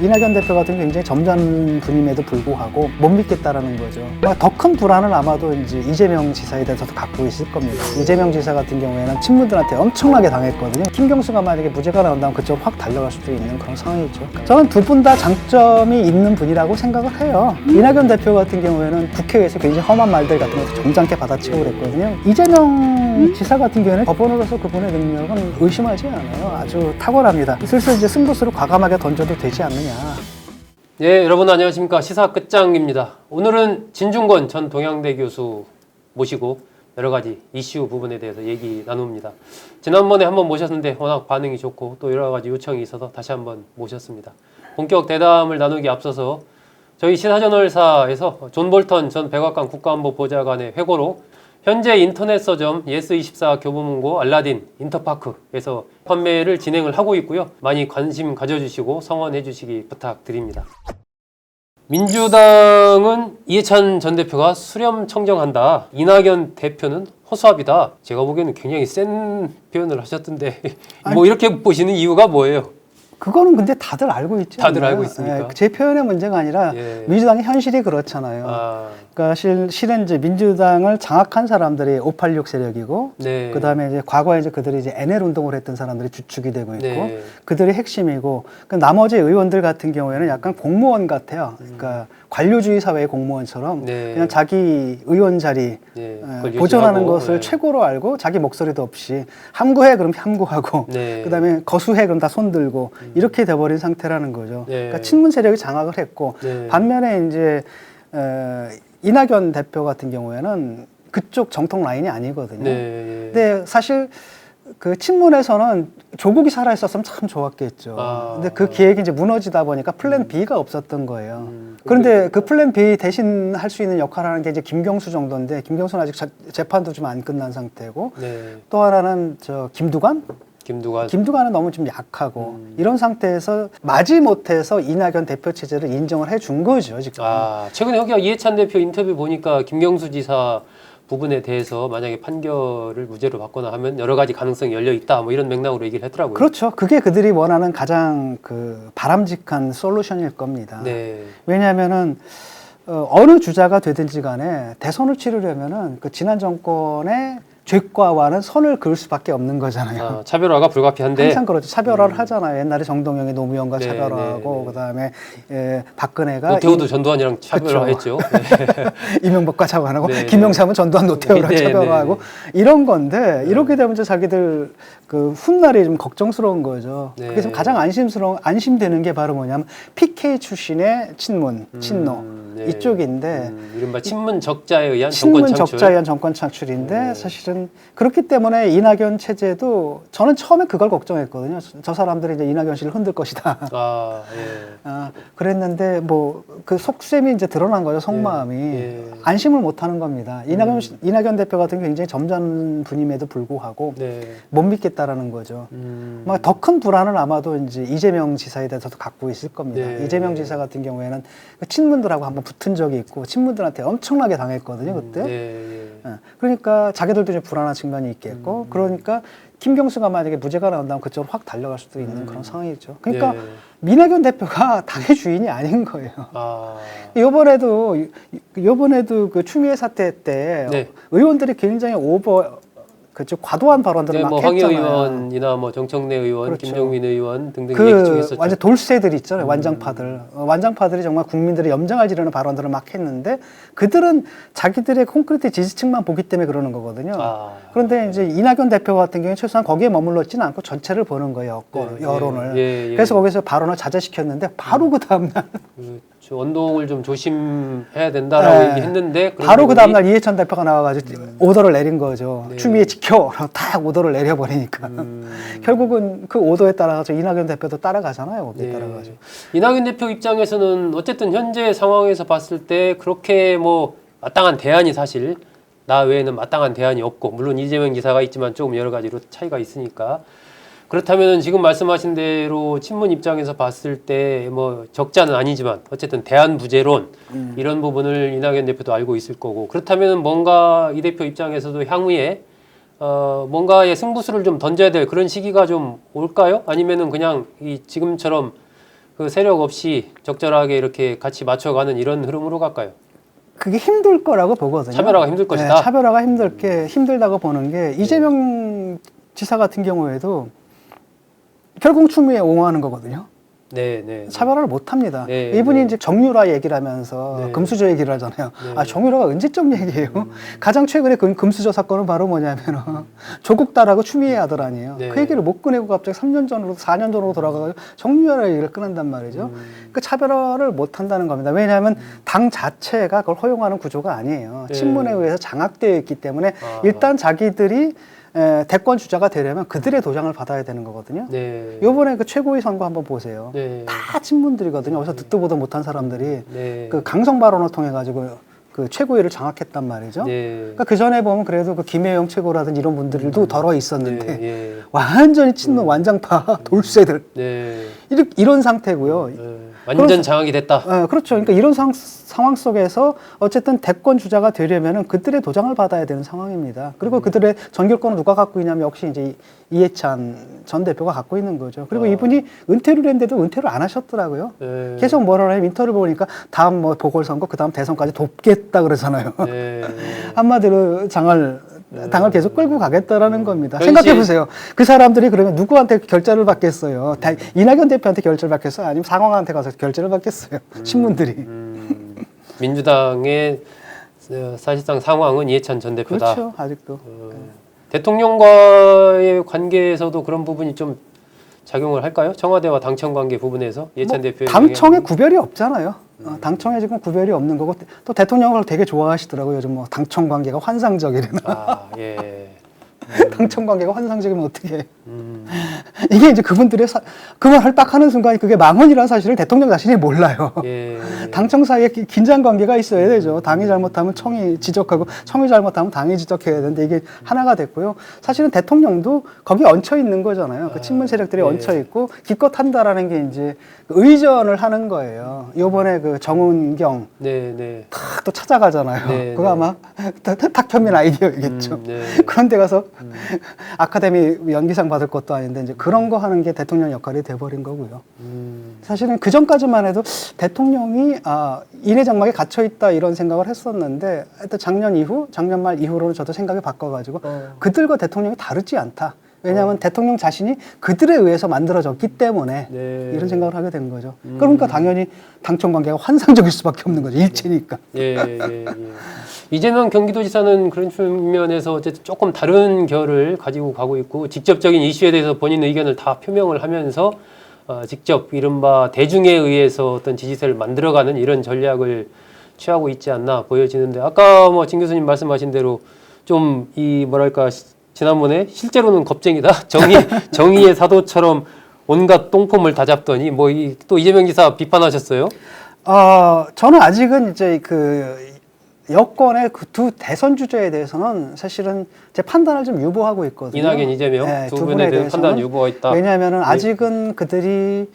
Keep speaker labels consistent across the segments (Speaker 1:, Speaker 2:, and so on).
Speaker 1: 이낙연 대표 같은 경우 굉장히 점잖은 분임에도 불구하고 못 믿겠다라는 거죠. 더 큰 불안은 아마도 이제 이재명 지사에 대해서도 갖고 있을 겁니다. 이재명 지사 같은 경우에는 친문들한테 엄청나게 당했거든요. 김경수가 만약에 무죄가 나온다면 그쪽으로 확 달려갈 수도 있는 그런 상황이죠. 저는 두 분 다 장점이 있는 분이라고 생각을 해요. 이낙연 대표 같은 경우에는 국회에서 굉장히 험한 말들 같은 것도 점잖게 받아치고 그랬거든요. 이재명 지사 같은 경우에는 법원으로서 그분의 능력은 의심하지 않아요. 아주 탁월합니다. 슬슬 이제 승부수를 과감하게 던져도 되지 않느냐.
Speaker 2: 네, 여러분 안녕하십니까. 시사 끝장입니다. 오늘은 진중권 전 동양대 교수 모시고 여러 가지 이슈 부분에 대해서 얘기 나눕니다. 지난번에 한번 모셨는데 워낙 반응이 좋고 또 여러 가지 요청이 있어서 다시 한번 모셨습니다. 본격 대담을 나누기 앞서서 저희 시사저널사에서 존 볼턴 전 백악관 국가안보보좌관의 회고로 현재 인터넷 서점 예스24 교보문고 알라딘 인터파크에서 판매를 진행을 하고 있고요. 많이 관심 가져주시고 성원해 주시기 부탁드립니다. 민주당은 이해찬 전 대표가 수렴 청정한다. 이낙연 대표는 허수아비다. 제가 보기에는 굉장히 센 표현을 하셨던데 뭐 이렇게 보시는 이유가 뭐예요?
Speaker 1: 그거는 근데 다들 알고 있죠.
Speaker 2: 다들 알고 있습니까?
Speaker 1: 제 표현의 문제가 아니라 민주당의 현실이 그렇잖아요. 그러니까 실은 이제 민주당을 장악한 사람들이 586 세력이고, 그 다음에 이제 과거에 이제 그들이 이제 NL 운동을 했던 사람들이 주축이 되고 있고, 그들이 핵심이고, 그 나머지 의원들 같은 경우에는 약간 공무원 같아요. 그러니까 관료주의 사회의 공무원처럼 그냥 자기 의원 자리 보존하는 것을 최고로 알고 자기 목소리도 없이 함구해 그럼 함구하고, 그 다음에 거수해 그럼 다 손들고 이렇게 돼버린 상태라는 거죠. 그러니까 친문 세력이 장악을 했고, 반면에 이제 이낙연 대표 같은 경우에는 그쪽 정통 라인이 아니거든요. 근데 사실 그 친문에서는 조국이 살아있었으면 참 좋았겠죠. 근데 그 계획이 이제 무너지다 보니까 플랜 B가 없었던 거예요. 그런데 그 플랜 B 대신 할 수 있는 역할을 하는 게 이제 김경수 정도인데, 김경수는 아직 재판도 좀 안 끝난 상태고, 또 하나는 김두관은 너무 좀 약하고 이런 상태에서 마지못해서 이낙연 대표 체제를 인정을 해준 거죠, 지금.
Speaker 2: 최근에 여기 이해찬 대표 인터뷰 보니까 김경수 지사 부분에 대해서 만약에 판결을 무죄로 받거나 하면 여러 가지 가능성이 열려 있다, 뭐 이런 맥락으로 얘기를 했더라고요.
Speaker 1: 그렇죠. 그게 그들이 원하는 가장 바람직한 솔루션일 겁니다. 왜냐하면은 어느 주자가 되든지 간에 대선을 치르려면은 그 지난 정권의 죄과와는 선을 그을 수밖에 없는 거잖아요.
Speaker 2: 차별화가 불가피한데.
Speaker 1: 항상 그렇죠. 차별화를 하잖아요. 옛날에 정동영이 노무현과 차별화하고, 그다음에 박근혜가
Speaker 2: 노태우도 전두환이랑 차별화했죠.
Speaker 1: 이명박과 차별화하고, 김영삼은 전두환 노태우랑 차별화하고 이런 건데, 이렇게 되면 자기들 그 훗날이 좀 걱정스러운 거죠. 그게 좀 가장 안심되는 게 바로 뭐냐면 PK 출신의 친문, 친노 이쪽인데,
Speaker 2: 이른바 친문 적자에 의한
Speaker 1: 정권 창출인데 사실은 그렇기 때문에 이낙연 체제도 저는 처음에 그걸 걱정했거든요. 저 사람들이 이제 이낙연 씨를 흔들 것이다. 그랬는데 뭐 그 속셈이 이제 드러난 거죠. 속마음이 안심을 못하는 겁니다. 이낙연 대표 같은 경우 굉장히 점잖은 분임에도 불구하고 못 믿겠다라는 거죠. 더 큰 불안은 아마도 이제 이재명 지사에 대해서도 갖고 있을 겁니다. 이재명 지사 같은 경우에는 친문들하고 한번 붙은 적이 있고 친문들한테 엄청나게 당했거든요, 그때. 그러니까 자기들도 좀 불안한 측면이 있겠고, 그러니까 김경수가 만약에 무죄가 나온다면 그쪽으로 확 달려갈 수도 있는 그런 상황이죠. 그러니까 이낙연 대표가 당의 주인이 아닌 거예요. 이번에도 그 추미애 사태 때 의원들이 굉장히 과도한 발언들을 막
Speaker 2: 황희
Speaker 1: 했잖아요.
Speaker 2: 의원이나 뭐 정청래 의원, 김종민 의원 등등
Speaker 1: 그
Speaker 2: 얘기 중했었죠.
Speaker 1: 완전 돌쇠들 있잖아요. 완장파들이 정말 국민들이 염장을 지르는 발언들을 막 했는데, 그들은 자기들의 콘크리트 지지층만 보기 때문에 그러는 거거든요. 그런데 이제 이낙연 대표 같은 경우에 최소한 거기에 머물렀지는 않고 전체를 보는 거예요. 여론을. 그래서 거기서 발언을 자제시켰는데 바로 그 다음날
Speaker 2: 언동을 좀 조심해야 된다라고 얘기했는데,
Speaker 1: 바로 그 다음날 이해찬 대표가 나와가지고 오더를 내린 거죠. 추미애 지켜! 딱 오더를 내려버리니까. 결국은 그 오더에 따라서 이낙연 대표도 따라가잖아요. 거기에 따라가지고.
Speaker 2: 이낙연 대표 입장에서는 어쨌든 현재 상황에서 봤을 때 그렇게 뭐 마땅한 대안이 사실 나 외에는 마땅한 대안이 없고, 물론 이재명 지사가 있지만 조금 여러 가지로 차이가 있으니까, 그렇다면 지금 말씀하신 대로 친문 입장에서 봤을 때 뭐 적자는 아니지만 어쨌든 대안부재론 이런 부분을 이낙연 대표도 알고 있을 거고, 그렇다면 뭔가 이 대표 입장에서도 향후에 뭔가의 승부수를 좀 던져야 될 그런 시기가 좀 올까요? 아니면은 그냥 이 지금처럼 그 세력 없이 적절하게 이렇게 같이 맞춰가는 이런 흐름으로 갈까요?
Speaker 1: 그게 힘들 거라고 보거든요.
Speaker 2: 차별화가 힘들 것이다.
Speaker 1: 네, 차별화가 힘들다고 보는 게 이재명 지사 같은 경우에도 결국 추미애 옹호하는 거거든요.
Speaker 2: 네, 네.
Speaker 1: 차별화를 못 합니다.
Speaker 2: 네,
Speaker 1: 이분이
Speaker 2: 네.
Speaker 1: 이제 정유라 얘기를 하면서
Speaker 2: 네.
Speaker 1: 금수저 얘기를 하잖아요.
Speaker 2: 네.
Speaker 1: 아, 정유라가 언제적 얘기예요? 가장 최근에 그 금수저 사건은 바로 뭐냐면 조국 딸하고 추미애 아들 아니에요.
Speaker 2: 네.
Speaker 1: 그 얘기를 못 꺼내고 갑자기 3년 전으로 4년 전으로 돌아가서 정유라 얘기를 꺼낸단 말이죠. 그 차별화를 못 한다는 겁니다. 왜냐하면 당 자체가 그걸 허용하는 구조가 아니에요.
Speaker 2: 네.
Speaker 1: 친문에 의해서 장악되어 있기 때문에
Speaker 2: 아하.
Speaker 1: 일단 자기들이 대권 주자가 되려면 그들의 도장을 받아야 되는 거거든요.
Speaker 2: 네.
Speaker 1: 요번에 그 최고위 선거 한번 보세요.
Speaker 2: 네.
Speaker 1: 다 친문들이거든요. 어디서 듣도 보도 못한 사람들이
Speaker 2: 네.
Speaker 1: 그 강성 발언을 통해 가지고 그 최고위를 장악했단 말이죠.
Speaker 2: 네.
Speaker 1: 그러니까 그 전에 보면 그래도 그 김혜영 최고라든지 이런 분들도 덜어 있었는데
Speaker 2: 네. 예.
Speaker 1: 완전히 친문 완장파 돌쇠들
Speaker 2: 네.
Speaker 1: 이런 상태고요.
Speaker 2: 네. 완전 장악이 됐다.
Speaker 1: 그렇죠. 그러니까 이런 상황 속에서 어쨌든 대권 주자가 되려면은 그들의 도장을 받아야 되는 상황입니다. 그리고 그들의 전결권을 누가 갖고 있냐면 역시 이제 이해찬 전 대표가 갖고 있는 거죠. 그리고 이분이 은퇴를 했는데도 은퇴를 안 하셨더라고요.
Speaker 2: 네.
Speaker 1: 계속 뭐라 하면 인터뷰 보니까 다음 뭐 보궐선거 그다음 대선까지 돕겠다 그러잖아요.
Speaker 2: 네.
Speaker 1: 한마디로 당을 계속 끌고 가겠다라는 겁니다.
Speaker 2: 현실-
Speaker 1: 생각해 보세요. 그 사람들이 그러면 누구한테 결제를 받겠어요? 이낙연 대표한테 결제를 받겠어요? 아니면 상황한테 가서 결제를 받겠어요? 신문들이.
Speaker 2: 민주당의 사실상 상황은 이해찬 전 대표다.
Speaker 1: 그렇죠. 아직도.
Speaker 2: 대통령과의 관계에서도 그런 부분이 좀 작용을 할까요? 청와대와 당청 관계 부분에서 이해찬 대표의
Speaker 1: 당청에 구별이 없잖아요. 당청에 지금 구별이 없는 거고 또 대통령을 되게 좋아하시더라고요. 요즘 뭐 당청 관계가 환상적이래나.
Speaker 2: 아, 예.
Speaker 1: 당청 관계가 환상적이면 어떻게 해. 이게 이제 그분들의 그 말을 딱 하는 순간 그게 망언이라는 사실을 대통령 자신이 몰라요.
Speaker 2: 예.
Speaker 1: 당청 사이에 긴장 관계가 있어야 되죠. 당이 잘못하면 청이 지적하고 청이 잘못하면 당이 지적해야 되는데 이게 하나가 됐고요. 사실은 대통령도 거기 얹혀 있는 거잖아요. 그 친문 세력들이
Speaker 2: 네.
Speaker 1: 얹혀 있고 기껏 한다라는 게 이제 의전을 하는 거예요. 요번에 그 정은경
Speaker 2: 네, 네.
Speaker 1: 탁 또 찾아가잖아요.
Speaker 2: 네,
Speaker 1: 그거
Speaker 2: 네.
Speaker 1: 아마 탁현민 아이디어이겠죠.
Speaker 2: 네.
Speaker 1: 그런 데 가서 아카데미 연기상 받을 것도 아닌데 이제 그런 거 하는 게 대통령 역할이 돼버린 거고요. 사실은 그 전까지만 해도 대통령이 인해 장막에 갇혀 있다 이런 생각을 했었는데 하여튼 작년 말 이후로는 저도 생각이 바꿔가지고 그들과 대통령이 다르지 않다. 왜냐하면 대통령 자신이 그들에 의해서 만들어졌기 때문에
Speaker 2: 네.
Speaker 1: 이런 생각을 하게 된 거죠. 그러니까 당연히 당청 관계가 환상적일 수밖에 없는 거죠. 일체니까.
Speaker 2: 예, 예, 예. 이재명 경기도지사는 그런 측면에서 어쨌든 조금 다른 결을 가지고 가고 있고 직접적인 이슈에 대해서 본인 의견을 다 표명을 하면서 직접 이른바 대중에 의해서 어떤 지지세를 만들어가는 이런 전략을 취하고 있지 않나 보여지는데 아까 뭐 진 교수님 말씀하신 대로 좀 이 뭐랄까 지난번에 실제로는 겁쟁이다 정의의 사도처럼 온갖 똥폼을 다 잡더니 뭐 또 이재명 지사 비판하셨어요?
Speaker 1: 저는 아직은 이제 그 여권의 그 두 대선 주자에 대해서는 사실은 제 판단을 좀 유보하고 있거든요.
Speaker 2: 이낙연, 이재명
Speaker 1: 네,
Speaker 2: 두 분에 대한 판단 유보가 있다.
Speaker 1: 왜냐하면 아직은 그들이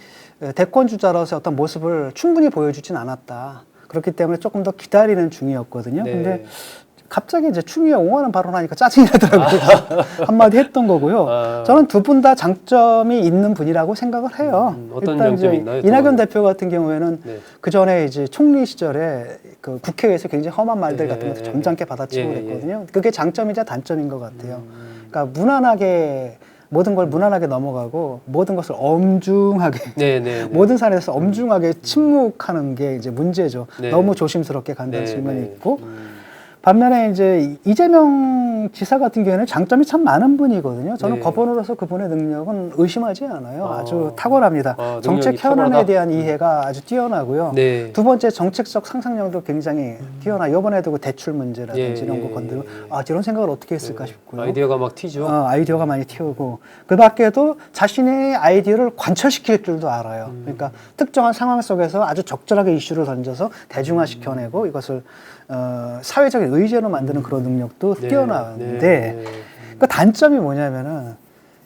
Speaker 1: 대권 주자로서 어떤 모습을 충분히 보여주진 않았다. 그렇기 때문에 조금 더 기다리는 중이었거든요.
Speaker 2: 네.
Speaker 1: 근데 갑자기 이제 추미애 옹호하는 발언하니까 짜증이 나더라고요. 한마디 했던 거고요. 저는 두 분 다 장점이 있는 분이라고 생각을 해요.
Speaker 2: 어떤
Speaker 1: 일단
Speaker 2: 장점이
Speaker 1: 이제
Speaker 2: 있나요?
Speaker 1: 이낙연 대표 같은 경우에는
Speaker 2: 네.
Speaker 1: 그 전에 이제 총리 시절에 그 국회에서 굉장히 험한 말들
Speaker 2: 네,
Speaker 1: 같은 것도
Speaker 2: 네,
Speaker 1: 점잖게 받아치고
Speaker 2: 예, 예.
Speaker 1: 그랬거든요. 그게 장점이자 단점인 것 같아요. 그러니까 무난하게 모든 걸 무난하게 넘어가고 모든 것을 엄중하게
Speaker 2: 네, 네, 네.
Speaker 1: 모든 사안에서 엄중하게 침묵하는 게 이제 문제죠.
Speaker 2: 네.
Speaker 1: 너무 조심스럽게 간다는
Speaker 2: 네,
Speaker 1: 측면이
Speaker 2: 네.
Speaker 1: 있고 반면에 이제 이재명 지사 같은 경우에는 장점이 참 많은 분이거든요. 저는
Speaker 2: 네.
Speaker 1: 법원으로서 그분의 능력은 의심하지 않아요. 아주 탁월합니다.
Speaker 2: 능력이
Speaker 1: 정책
Speaker 2: 탁월하다.
Speaker 1: 현안에 대한 이해가 아주 뛰어나고요.
Speaker 2: 네.
Speaker 1: 두 번째 정책적 상상력도 굉장히 뛰어나. 이번에도 그 대출 문제라든지
Speaker 2: 예,
Speaker 1: 이런 거
Speaker 2: 예,
Speaker 1: 건드리고
Speaker 2: 예.
Speaker 1: 이런 생각을 어떻게 했을까 싶고요.
Speaker 2: 아이디어가 막 튀죠.
Speaker 1: 아이디어가 많이 튀우고 그 밖에도 자신의 아이디어를 관철시킬 줄도 알아요. 그러니까 특정한 상황 속에서 아주 적절하게 이슈를 던져서 대중화시켜내고 이것을 사회적인 의제로 만드는 그런 능력도
Speaker 2: 네,
Speaker 1: 뛰어나는데
Speaker 2: 네, 네.
Speaker 1: 그 단점이 뭐냐면은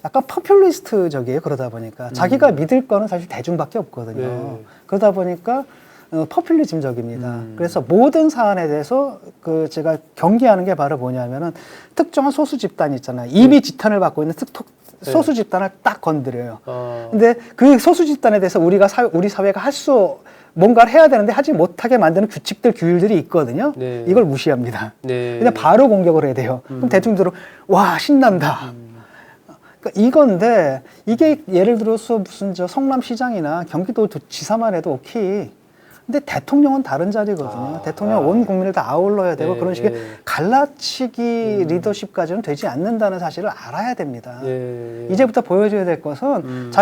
Speaker 1: 약간 퍼퓰리스트적이에요. 그러다 보니까 자기가 믿을 거는 사실 대중밖에 없거든요.
Speaker 2: 네.
Speaker 1: 그러다 보니까 포퓰리즘적입니다. 그래서 모든 사안에 대해서 제가 경계하는 게 바로 뭐냐면은 특정한 소수 집단 있잖아요. 이미 지탄을 받고 있는 소수 집단을 딱 건드려요. 근데 그 소수 집단에 대해서 우리 사회가 뭔가를 해야 되는데 하지 못하게 만드는 규칙들, 규율들이 있거든요.
Speaker 2: 네.
Speaker 1: 이걸 무시합니다.
Speaker 2: 네.
Speaker 1: 그냥 바로 공격을 해야 돼요. 그럼 대중들은 와 신난다. 그러니까 이건데 이게 예를 들어서 무슨 성남시장이나 경기도 지사만 해도 오케이. 근데 대통령은 다른 자리거든요. 대통령은 온 국민을 다 아울러야 되고 그런 식의 갈라치기 리더십까지는 되지 않는다는 사실을 알아야 됩니다. 이제부터 보여줘야 될 것은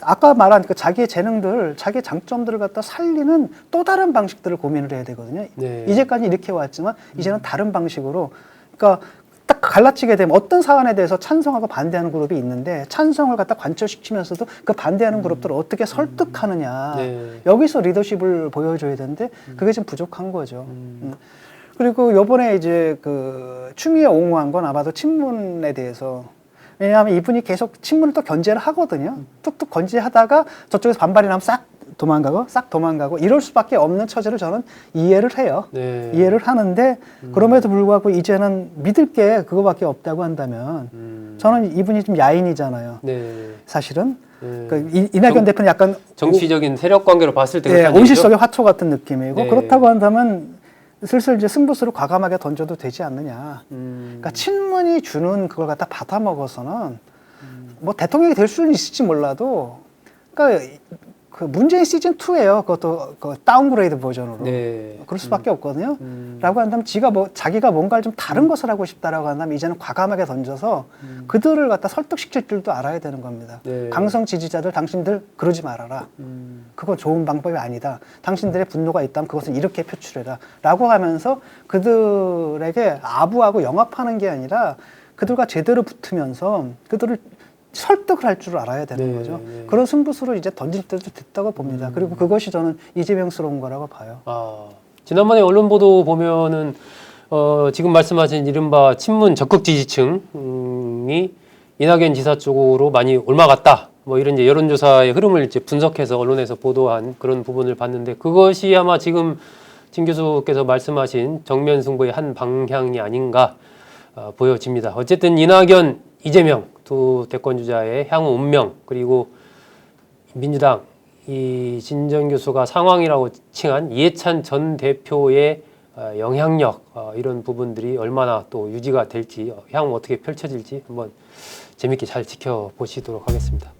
Speaker 1: 아까 말한 자기의 재능들, 자기의 장점들을 갖다 살리는 또 다른 방식들을 고민을 해야 되거든요. 이제까지 이렇게 왔지만 이제는 다른 방식으로 그러니까 딱 갈라치게 되면 어떤 사안에 대해서 찬성하고 반대하는 그룹이 있는데 찬성을 갖다 관철시키면서도 그 반대하는 그룹들을 어떻게 설득하느냐. 여기서 리더십을 보여줘야 되는데 그게 좀 부족한 거죠. 그리고 요번에 이제 추미애 옹호한 건 아마도 친문에 대해서 왜냐하면 이분이 계속 친문을 또 견제를 하거든요. 뚝뚝 견제하다가 저쪽에서 반발이 나면 싹 도망가고 이럴 수밖에 없는 처지를 저는 이해를 해요. 이해를 하는데 그럼에도 불구하고 이제는 믿을 게 그거밖에 없다고 한다면 저는 이분이 좀 야인이잖아요. 사실은 이낙연 대표는 약간
Speaker 2: 정치적인 세력 관계로 봤을 때
Speaker 1: 온실속의 화초 같은 느낌이고 그렇다고 한다면 슬슬 이제 승부수를 과감하게 던져도 되지 않느냐. 그러니까 친문이 주는 그걸 갖다 받아 먹어서는 뭐 대통령이 될 수는 있을지 몰라도 그러니까 문재인 시즌 2예요. 그것도 다운그레이드 버전으로. 그럴 수밖에 없거든요. 라고 한다면 자기가 뭔가를 좀 다른 것을 하고 싶다라고 한다면 이제는 과감하게 던져서 그들을 갖다 설득시킬 줄도 알아야 되는 겁니다. 강성 지지자들 당신들 그러지 말아라. 그건 좋은 방법이 아니다. 당신들의 분노가 있다면 그것은 이렇게 표출해라. 라고 하면서 그들에게 아부하고 영합하는 게 아니라 그들과 제대로 붙으면서 그들을 설득을 할 줄 알아야 되는 거죠. 그런 승부수를 이제 던질 때도 됐다고 봅니다. 그리고 그것이 저는 이재명스러운 거라고 봐요.
Speaker 2: 지난번에 언론 보도 보면은 지금 말씀하신 이른바 친문 적극 지지층이 이낙연 지사 쪽으로 많이 옮아갔다. 뭐 이런 이제 여론조사의 흐름을 이제 분석해서 언론에서 보도한 그런 부분을 봤는데 그것이 아마 지금 진 교수께서 말씀하신 정면 승부의 한 방향이 아닌가 보여집니다. 어쨌든 이낙연, 이재명 두 대권주자의 향후 운명 그리고 민주당 이 진정 교수가 상황이라고 칭한 이해찬 전 대표의 영향력 이런 부분들이 얼마나 또 유지가 될지 향후 어떻게 펼쳐질지 한번 재밌게 잘 지켜보시도록 하겠습니다.